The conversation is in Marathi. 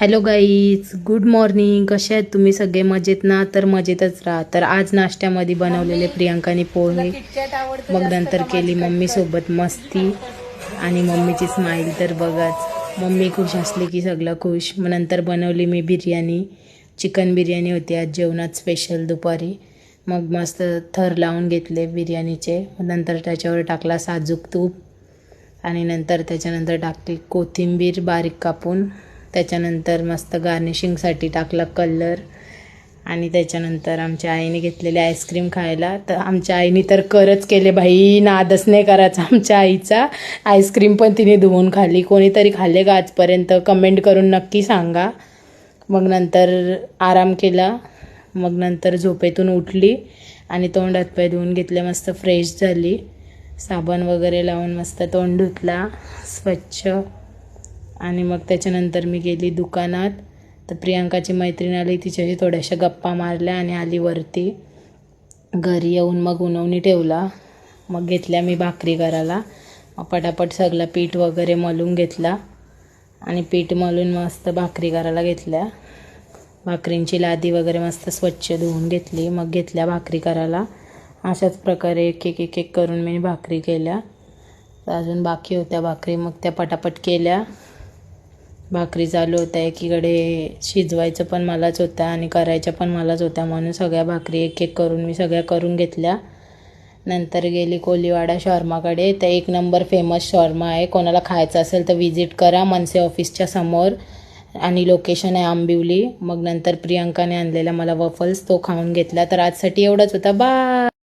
Hello guys, good morning. कसे आहेत तुम्ही सगळे? मजेत ना? तर मजेतच राहा. तर आज नाश्त्यामध्ये बनवलेले प्रियांकाने पोहे, मग नंतर केली मम्मीसोबत मस्ती आणि मम्मीची स्माईल तर बघाच. मम्मी खुश असली की सगळं खुश. मग नंतर बनवली मी बिर्याणी. चिकन बिर्याणी होती आज जेवणात स्पेशल दुपारी. मग मस्त थर लावून घेतले बिर्याणीचे. नंतर त्याच्यावर टाकला साजूक तूप आणि नंतर त्याच्यानंतर टाकली कोथिंबीर बारीक कापून. त्याच्यानंतर मस्त गार्निशिंगसाठी टाकला कलर आणि त्याच्यानंतर आमच्या आईने घेतलेले आईस्क्रीम खायला. तर आमच्या आईने तर करच केले भाई, नादच नाही करायचा आमच्या आईचा. आईस्क्रीम पण तिने धुवून खाल्ली. कोणीतरी खाल्ले का आजपर्यंत? कमेंट करून नक्की सांगा. मग नंतर आराम केला. मग नंतर झोपेतून उठली आणि तोंड हातपाय धुवून घेतले. मस्त फ्रेश झाली. साबण वगैरे लावून मस्त तोंड धुतला स्वच्छ. आणि मग त्याच्यानंतर मी गेली दुकानात. तर प्रियांकाची मैत्रीण आली, तिच्याशी थोड्याशा गप्पा मारल्या आणि आली वरती. घरी येऊन मग उन्हवणी ठेवला. मग घेतल्या मी भाकरी करायला. मग पटापट सगळं पीठ वगैरे मलून घेतला आणि पीठ मलून मस्त भाकरी करायला घेतल्या. भाकरींची लादी वगैरे मस्त स्वच्छ धुवून घेतली. मग घेतल्या भाकरी करायला. अशाच प्रकारे एक एक एक एक करून मी भाकरी केल्या. अजून बाकी होत्या भाकरी, मग त्या पटापट केल्या. भाकरी चालू होत्या. एकीकडे शिजवायचं पण मलाच होतं आणि करायच्या पण मलाच होत्या, म्हणून सगळ्या भाकरी एक एक करून मी सगळ्या करून घेतल्या. नंतर गेली कोलीवाडा शॉर्माकडे. तर एक नंबर फेमस शॉर्मा आहे. कोणाला खायचं असेल तर विजिट करा. मनसे ऑफिसच्या समोर आणि लोकेशन आहे आंबिवली. मग नंतर प्रियांकाने आणलेला मला वफल्स, तो खाऊन घेतला. तर आजसाठी एवढंच होतं. बाय.